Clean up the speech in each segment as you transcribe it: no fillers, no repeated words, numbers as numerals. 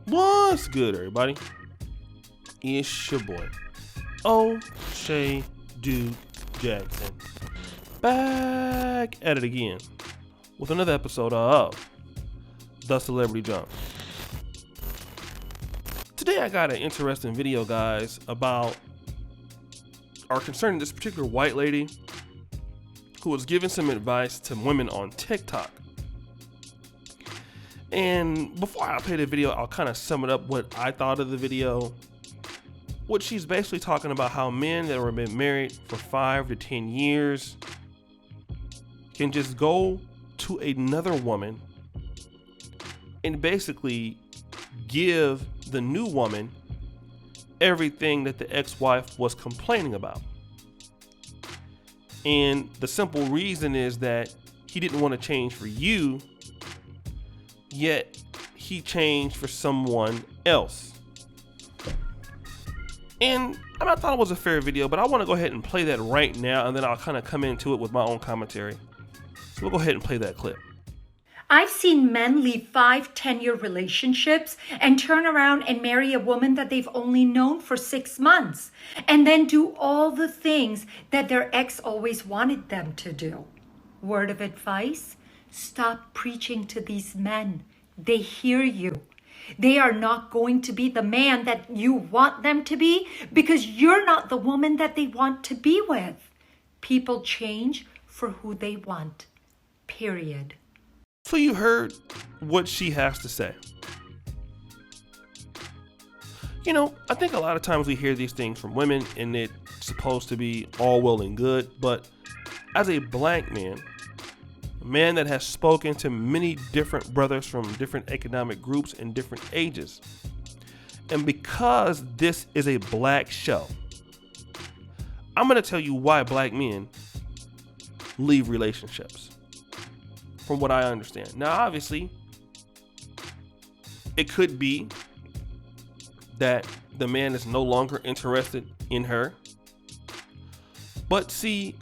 What's good, everybody? It's your boy, O'Shea Duke Jackson, back at it again with another episode of The Celebrity Jump. Today I got an interesting video, guys, about or concerning this particular white lady who was giving some advice to women on TikTok. And before I play the video, I'll kind of sum it up what I thought of the video. What she's basically talking about how men that have been married for 5 to 10 years can just go to another woman and basically give the new woman everything that the ex-wife was complaining about. And the simple reason is that he didn't want to change for you, yet he changed for someone else. And I thought it was a fair video, but I want to go ahead and play that right now, and then I'll kind of come into it with my own commentary. So we'll go ahead and play that clip. I've seen men leave 5-10-year relationships and turn around and marry a woman that they've only known for 6 months, and then do all the things that their ex always wanted them to do. Word of advice: stop preaching to these men. They hear you. They are not going to be the man that you want them to be because you're not the woman that they want to be with. People change for who they want. Period. So you heard what she has to say. You know, I think a lot of times we hear these things from women and it's supposed to be all well and good, but as a black man, a man that has spoken to many different brothers from different economic groups and different ages, and because this is a black show, I'm going to tell you why black men leave relationships. From what I understand. Now, obviously, it could be that the man is no longer interested in her. But see,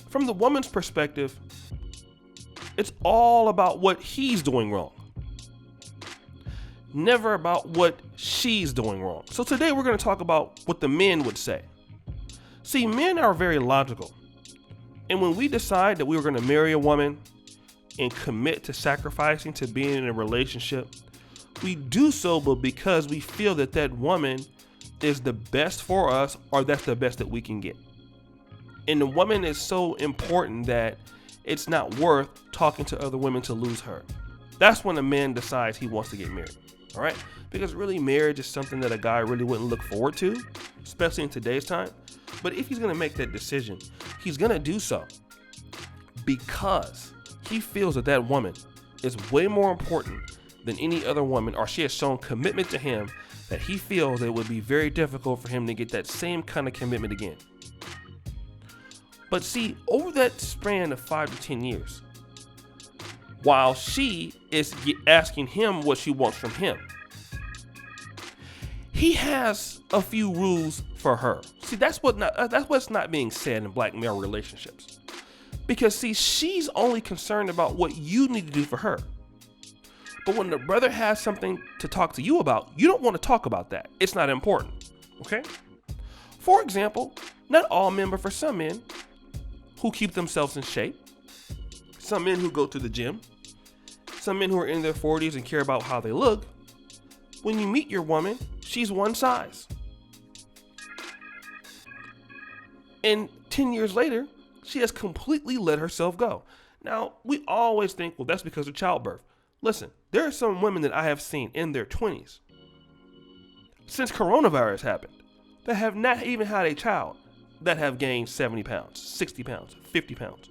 from the woman's perspective, it's all about what he's doing wrong, never about what she's doing wrong. So today we're going to talk about what the men would say. See, men are very logical. And when we decide that we were going to marry a woman and commit to sacrificing to being in a relationship, we do so but because we feel that that woman is the best for us, or that's the best that we can get. And the woman is so important that it's not worth talking to other women to lose her. That's when a man decides he wants to get married. All right? Because really, marriage is something that a guy really wouldn't look forward to, especially in today's time. But if he's going to make that decision, he's going to do so because he feels that that woman is way more important than any other woman, or she has shown commitment to him that he feels it would be very difficult for him to get that same kind of commitment again. But see, over that span of 5 to 10 years, while she is asking him what she wants from him, he has a few rules for her. See, that's what's not being said in black male relationships. Because see, she's only concerned about what you need to do for her. But when the brother has something to talk to you about, you don't want to talk about that. It's not important. Okay? For example, not all men, but for some men who keep themselves in shape, some men who go to the gym, some men who are in their 40s and care about how they look, when you meet your woman, she's one size. And 10 years later, she has completely let herself go. Now, we always think, well, that's because of childbirth. Listen, there are some women that I have seen in their 20s, since coronavirus happened, that have not even had a child, that have gained 70 pounds, 60 pounds, 50 pounds.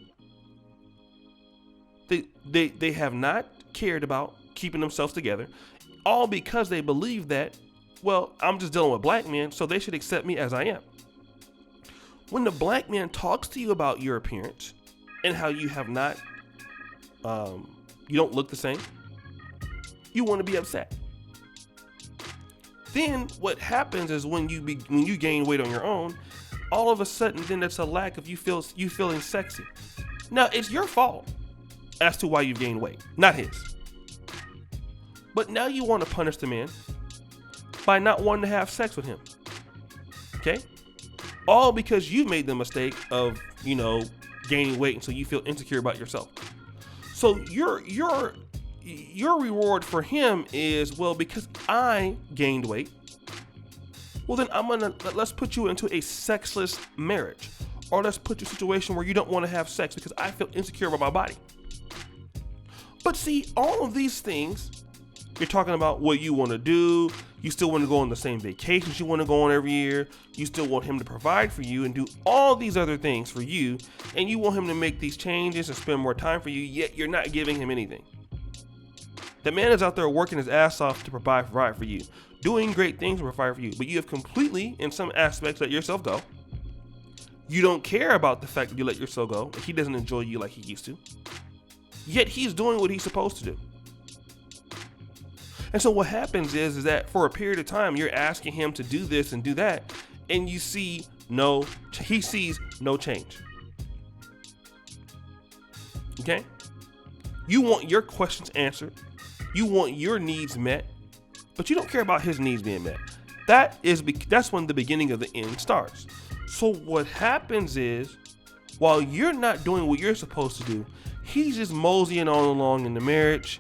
They have not cared about keeping themselves together, all because they believe that, well, I'm just dealing with black men, so they should accept me as I am. When the black man talks to you about your appearance and how you have not, you don't look the same, you want to be upset. Then what happens is when you gain weight on your own, all of a sudden then it's a lack of you feeling sexy. Now it's your fault as to why you've gained weight, not his. But now you want to punish the man by not wanting to have sex with him. Okay? All because you made the mistake of, gaining weight, and so you feel insecure about yourself. So your reward for him is, well, because I gained weight, well then let's put you into a sexless marriage. Or let's put you in a situation where you don't want to have sex because I feel insecure about my body. But see, all of these things, you're talking about what you want to do. You still want to go on the same vacations you want to go on every year. You still want him to provide for you and do all these other things for you. And you want him to make these changes and spend more time for you, yet you're not giving him anything. The man is out there working his ass off to provide for you, doing great things to provide for you. But you have completely, in some aspects, let yourself go. You don't care about the fact that you let yourself go. He doesn't enjoy you like he used to. Yet he's doing what he's supposed to do. And so what happens is that for a period of time, you're asking him to do this and do that, and he sees no change. Okay? You want your questions answered. You want your needs met, but you don't care about his needs being met. That's when the beginning of the end starts. So what happens is, while you're not doing what you're supposed to do, he's just moseying on along in the marriage,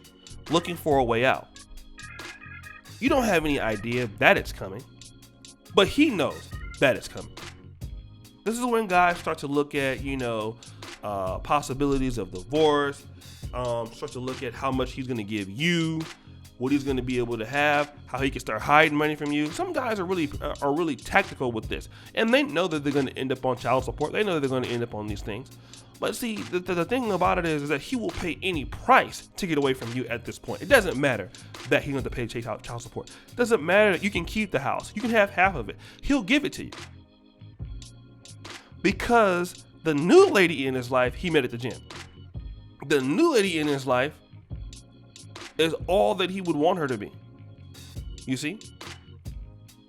looking for a way out. You don't have any idea that it's coming, but he knows that it's coming. This is when guys start to look at, possibilities of divorce, start to look at how much he's going to give you, what he's going to be able to have, how he can start hiding money from you. Some guys are really tactical with this, and they know that they're going to end up on child support. They know that they're going to end up on these things. But see, the thing about it is that he will pay any price to get away from you at this point. It doesn't matter that he's going to pay child support. It doesn't matter that you can keep the house. You can have half of it. He'll give it to you. Because the new lady in his life, he met at the gym. The new lady in his life is all that he would want her to be. You see?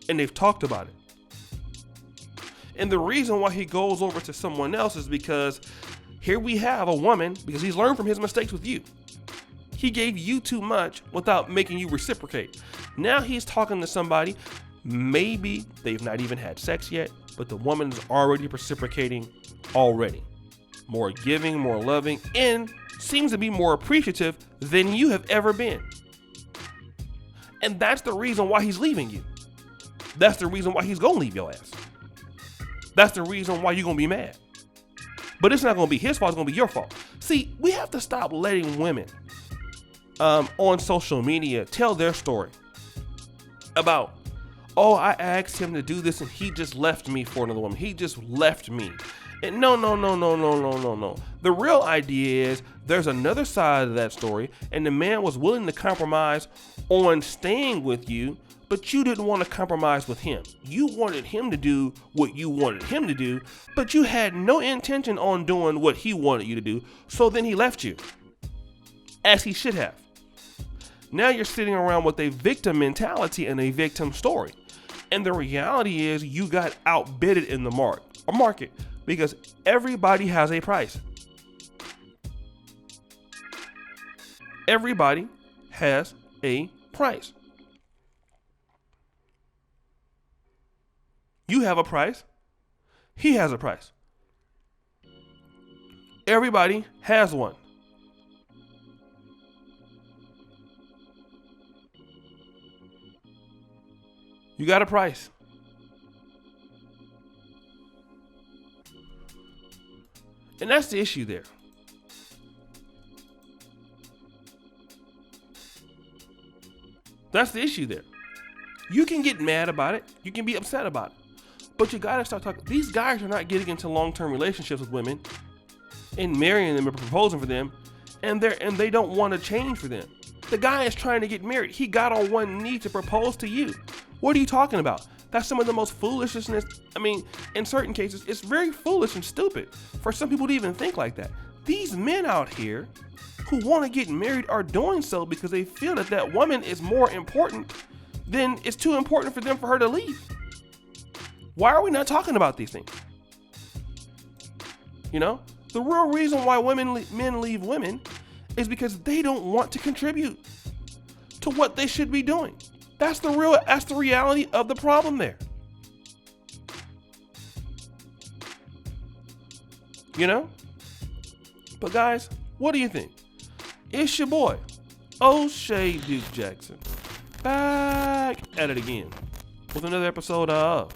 And they've talked about it. And the reason why he goes over to someone else is because here we have a woman, because he's learned from his mistakes with you. He gave you too much without making you reciprocate. Now he's talking to somebody, maybe they've not even had sex yet, but the woman is already reciprocating already. More giving, more loving, and seems to be more appreciative than you have ever been. And that's the reason why he's leaving you. That's the reason why he's gonna leave your ass. That's the reason why you're gonna be mad. But it's not gonna be his fault, it's gonna be your fault. See, we have to stop letting women on social media tell their story about, oh, I asked him to do this and he just left me for another woman. He just left me. And no. The real idea is there's another side of that story, and the man was willing to compromise on staying with you, but you didn't want to compromise with him. You wanted him to do what you wanted him to do, but you had no intention on doing what he wanted you to do, so then he left you, as he should have. Now you're sitting around with a victim mentality and a victim story. And the reality is you got outbidded in the market because everybody has a price. Everybody has a price. You have a price. He has a price. Everybody has one. You got a price. And that's the issue there. That's the issue there. You can get mad about it. You can be upset about it. But you gotta start talking. These guys are not getting into long-term relationships with women and marrying them and proposing for them, and they don't want to change for them. The guy is trying to get married. He got on one knee to propose to you. What are you talking about? That's some of the most foolishness. I mean, in certain cases, it's very foolish and stupid for some people to even think like that. These men out here who want to get married are doing so because they feel that that woman is more important than it's too important for them for her to leave. Why are we not talking about these things? You know, the real reason why men leave women is because they don't want to contribute to what they should be doing. That's the reality of the problem there. You know? But guys, what do you think? It's your boy, O'Shea Duke Jackson, back at it again with another episode of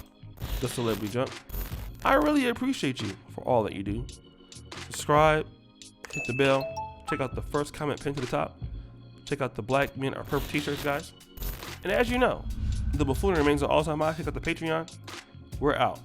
The Celebrity Junk. I really appreciate you for all that you do. Subscribe, hit the bell, check out the first comment pinned to the top. Check out the Black Men Are Perfect t-shirts, guys. And as you know, the buffoonery remains on all time high. Check out the Patreon. We're out.